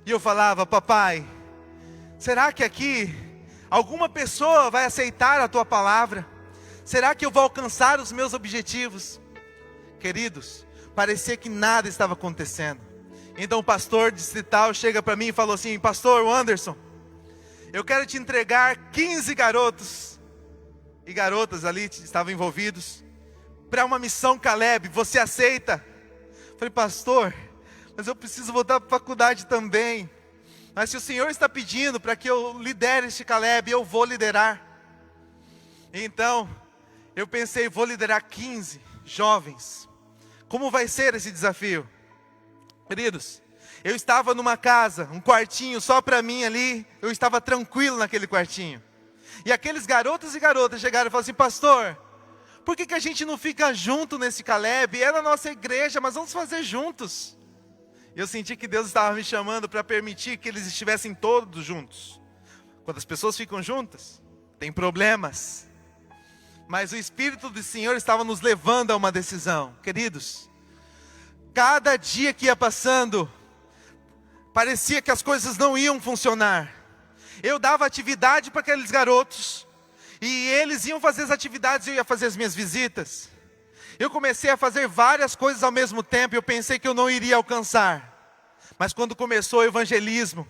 E eu falava: papai, será que aqui alguma pessoa vai aceitar a tua palavra? Será que eu vou alcançar os meus objetivos? Queridos, parecia que nada estava acontecendo. Então o pastor distrital chega para mim e falou assim: pastor Anderson, eu quero te entregar 15 garotos e garotas ali estavam envolvidos para uma missão Caleb, você aceita? Falei: pastor, mas eu preciso voltar para a faculdade também. Mas se o Senhor está pedindo para que eu lidere este Caleb, eu vou liderar. Então eu pensei: vou liderar 15 jovens. Como vai ser esse desafio? Queridos, eu estava numa casa, um quartinho só para mim ali. Eu estava tranquilo naquele quartinho. E aqueles garotos e garotas chegaram e falaram assim: pastor, por que a gente não fica junto nesse Caleb? É na nossa igreja, mas vamos fazer juntos. Eu senti que Deus estava me chamando para permitir que eles estivessem todos juntos. Quando as pessoas ficam juntas, tem problemas. Mas o Espírito do Senhor estava nos levando a uma decisão. Queridos, cada dia que ia passando, parecia que as coisas não iam funcionar. Eu dava atividade para aqueles garotos, e eles iam fazer as atividades e eu ia fazer as minhas visitas. Eu comecei a fazer várias coisas ao mesmo tempo, e eu pensei que eu não iria alcançar. Mas quando começou o evangelismo,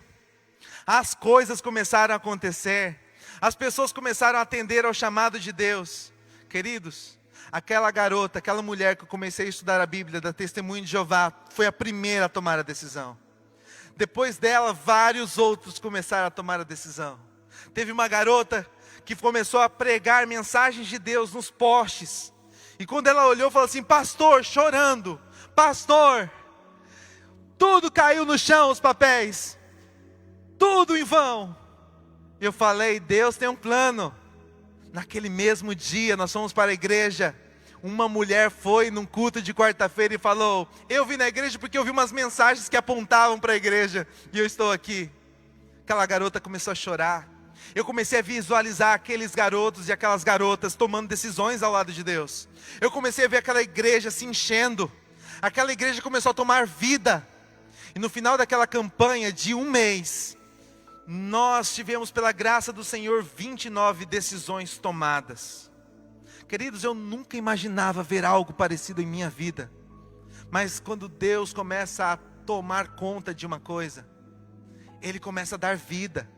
as coisas começaram a acontecer. As pessoas começaram a atender ao chamado de Deus. Queridos, aquela garota, aquela mulher que eu comecei a estudar a Bíblia, da Testemunha de Jeová, foi a primeira a tomar a decisão. Depois dela, vários outros começaram a tomar a decisão. Teve uma garota que começou a pregar mensagens de Deus nos postes. E quando ela olhou, falou assim: pastor, chorando, pastor, tudo caiu no chão, os papéis, tudo em vão. Eu falei, Deus tem um plano. Naquele mesmo dia, nós fomos para a igreja. Uma mulher foi num culto de quarta-feira e falou, eu vim na igreja porque eu vi umas mensagens que apontavam para a igreja, e eu estou aqui. Aquela garota começou a chorar. Eu comecei a visualizar aqueles garotos e aquelas garotas tomando decisões ao lado de Deus. Eu comecei a ver aquela igreja se enchendo. Aquela igreja começou a tomar vida. E no final daquela campanha de um mês, nós tivemos pela graça do Senhor 29 decisões tomadas. Queridos, eu nunca imaginava ver algo parecido em minha vida. Mas quando Deus começa a tomar conta de uma coisa, Ele começa a dar vida.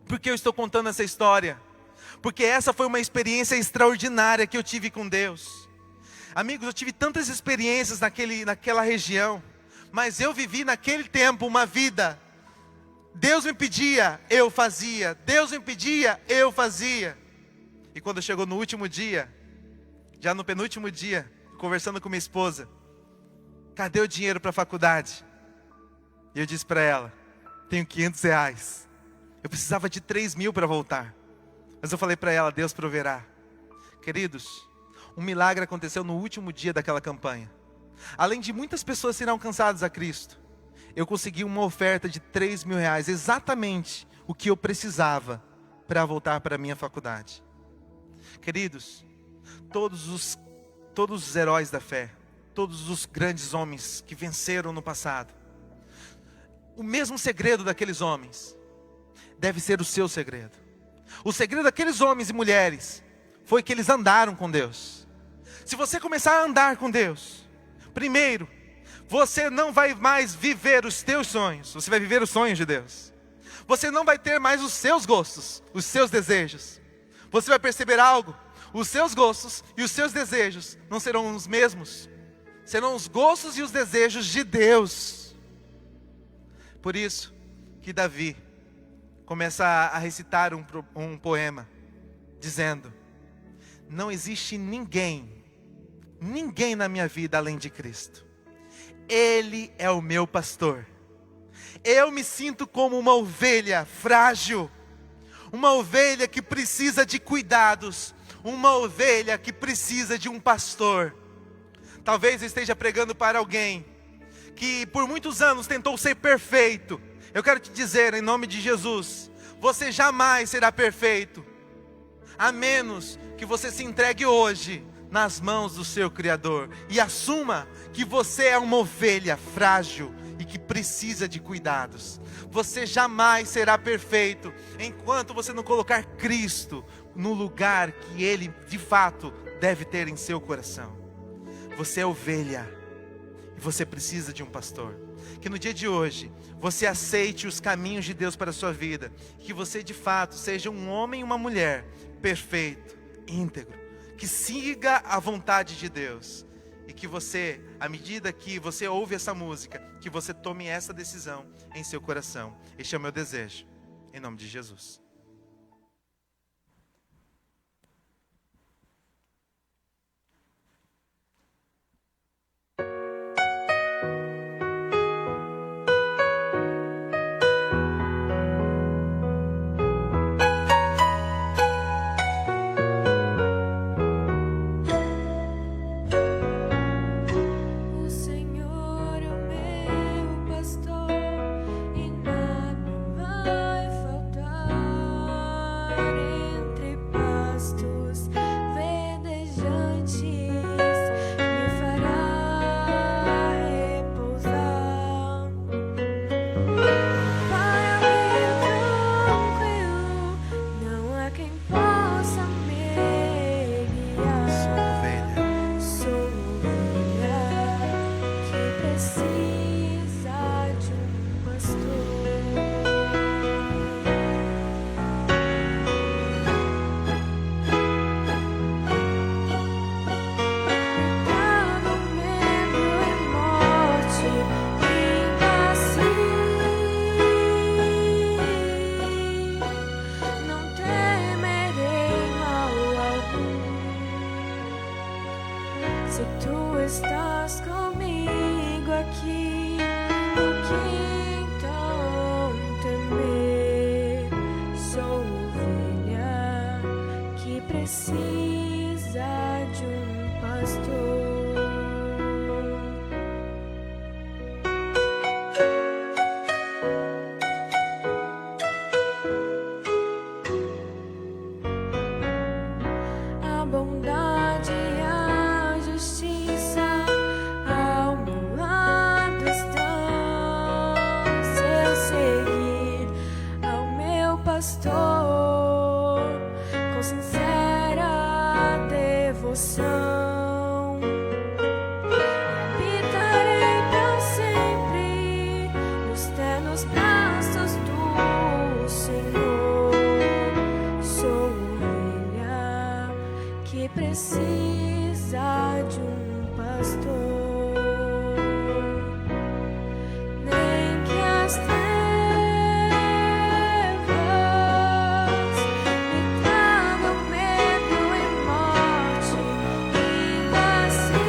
Por que eu estou contando essa história? Porque essa foi uma experiência extraordinária que eu tive com Deus. Amigos, eu tive tantas experiências naquela região, mas eu vivi naquele tempo uma vida. Deus me pedia, eu fazia. Deus me pedia, eu fazia. E quando chegou no último dia, já no penúltimo dia, conversando com minha esposa, cadê o dinheiro para a faculdade? E eu disse para ela, tenho R$500. Eu precisava de 3.000 para voltar. Mas eu falei para ela, Deus proverá. Queridos, um milagre aconteceu no último dia daquela campanha. Além de muitas pessoas serem alcançadas a Cristo, eu consegui uma oferta de R$3.000, exatamente o que eu precisava para voltar para a minha faculdade. Queridos, todos os heróis da fé, todos os grandes homens que venceram no passado, o mesmo segredo daqueles homens deve ser o seu segredo. O segredo daqueles homens e mulheres foi que eles andaram com Deus. Se você começar a andar com Deus, primeiro, você não vai mais viver os teus sonhos, você vai viver os sonhos de Deus. Você não vai ter mais os seus gostos, os seus desejos. Você vai perceber algo, os seus gostos e os seus desejos não serão os mesmos. Serão os gostos e os desejos de Deus. Por isso que Davi começa a recitar um poema, dizendo, não existe ninguém na minha vida além de Cristo. Ele é o meu pastor. Eu me sinto como uma ovelha frágil, uma ovelha que precisa de cuidados, uma ovelha que precisa de um pastor. Talvez eu esteja pregando para alguém que por muitos anos tentou ser perfeito. Eu quero te dizer, em nome de Jesus, você jamais será perfeito, a menos que você se entregue hoje nas mãos do seu Criador e assuma que você é uma ovelha frágil e que precisa de cuidados. Você jamais será perfeito enquanto você não colocar Cristo no lugar que Ele de fato deve ter em seu coração. Você é ovelha e você precisa de um pastor. Que no dia de hoje você aceite os caminhos de Deus para a sua vida, que você de fato seja um homem e uma mulher perfeito, íntegro, que siga a vontade de Deus, e que você, à medida que você ouve essa música, que você tome essa decisão em seu coração. Este é o meu desejo, em nome de Jesus. Pastor, e nada vai faltar. precisa de um pastor. A bondade e a justiça ao meu lado estão. Se eu seguir ao meu pastor com sincera devoção, habitarei para sempre nos ternos braços do Senhor. Sou ovelha que precisa de um pastor. Nem que as trevas me tragam medo e morte, ainda assim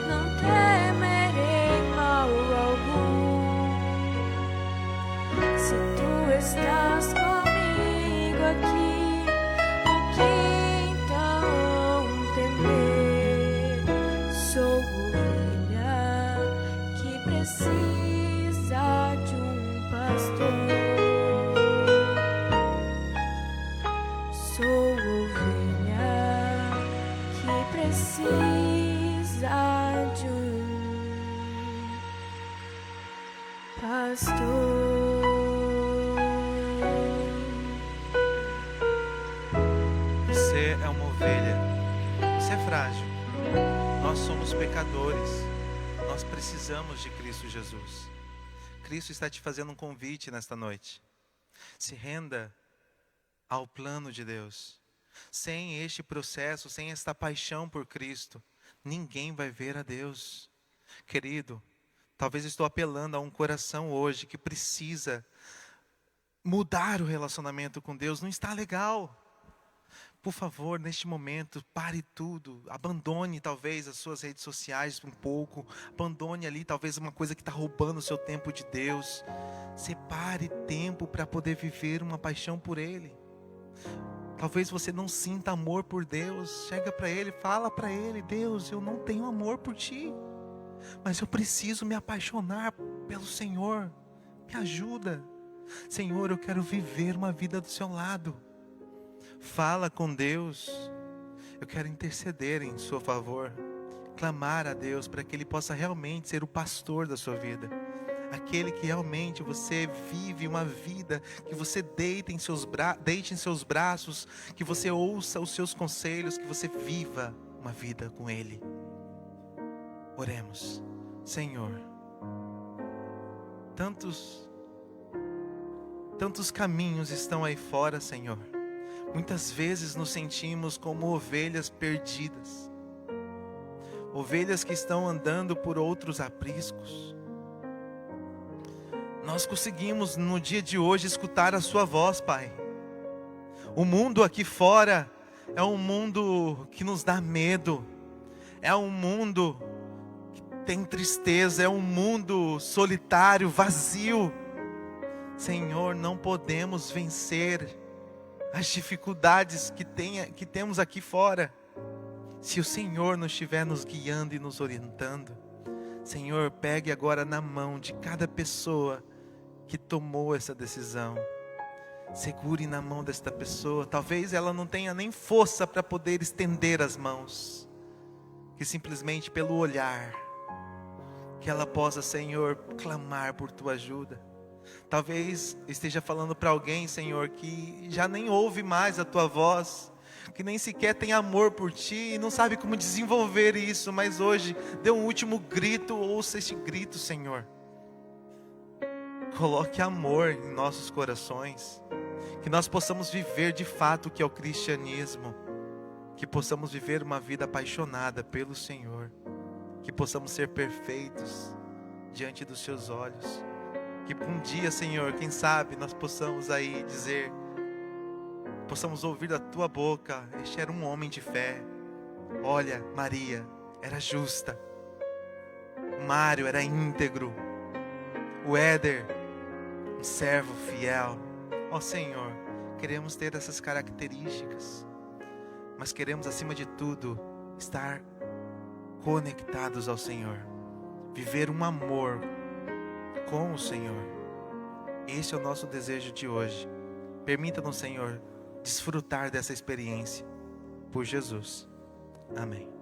não temerei mal algum. Se tu estás comigo aqui, o que então temer? Sou ovelha que precisa de um pastor. Sou ovelha que precisa de um pastor. Você é uma ovelha, você é frágil. Nós somos pecadores, nós precisamos de Cristo Jesus. Cristo está te fazendo um convite nesta noite. Se renda ao plano de Deus. Sem este processo, sem esta paixão por Cristo, ninguém vai ver a Deus. Querido, talvez estou apelando a um coração hoje que precisa mudar o relacionamento com Deus. Não está legal. Por favor, neste momento, pare tudo. Abandone talvez as suas redes sociais um pouco. Abandone ali talvez uma coisa que está roubando o seu tempo de Deus. Separe tempo para poder viver uma paixão por Ele. Talvez você não sinta amor por Deus. Chega para Ele, fala para Ele: Deus, eu não tenho amor por Ti, mas eu preciso me apaixonar pelo Senhor. Me ajuda. Senhor, eu quero viver uma vida do Seu lado. Fala com Deus. Eu quero interceder em seu favor. Clamar a Deus para que Ele possa realmente ser o pastor da sua vida. Aquele que realmente você vive uma vida, que você deite em seus braços, que você ouça os seus conselhos, que você viva uma vida com Ele. Oremos. Senhor, tantos caminhos estão aí fora, Senhor. Muitas vezes nos sentimos como ovelhas perdidas, ovelhas que estão andando por outros apriscos. Nós conseguimos no dia de hoje escutar a Sua voz, Pai. O mundo aqui fora é um mundo que nos dá medo, é um mundo que tem tristeza, é um mundo solitário, vazio. Senhor, não podemos vencer as dificuldades que temos aqui fora, se o Senhor não estiver nos guiando e nos orientando. Senhor, pegue agora na mão de cada pessoa que tomou essa decisão. Segure na mão desta pessoa. Talvez ela não tenha nem força para poder estender as mãos, que simplesmente pelo olhar, que ela possa, Senhor, clamar por Tua ajuda. Talvez esteja falando para alguém, Senhor, que já nem ouve mais a Tua voz, que nem sequer tem amor por Ti e não sabe como desenvolver isso, mas hoje dê um último grito. Ouça este grito, Senhor. Coloque amor em nossos corações, que nós possamos viver de fato o que é o cristianismo, que possamos viver uma vida apaixonada pelo Senhor, que possamos ser perfeitos diante dos Seus olhos. Que um dia, Senhor, quem sabe nós possamos aí dizer, possamos ouvir da Tua boca: este era um homem de fé. Olha, Maria era justa, Mário era íntegro, o Éder, um servo fiel. Ó Senhor, queremos ter essas características, mas queremos, acima de tudo, estar conectados ao Senhor, viver um amor com o Senhor. Esse é o nosso desejo de hoje. Permita-nos, Senhor, desfrutar dessa experiência por Jesus. Amém.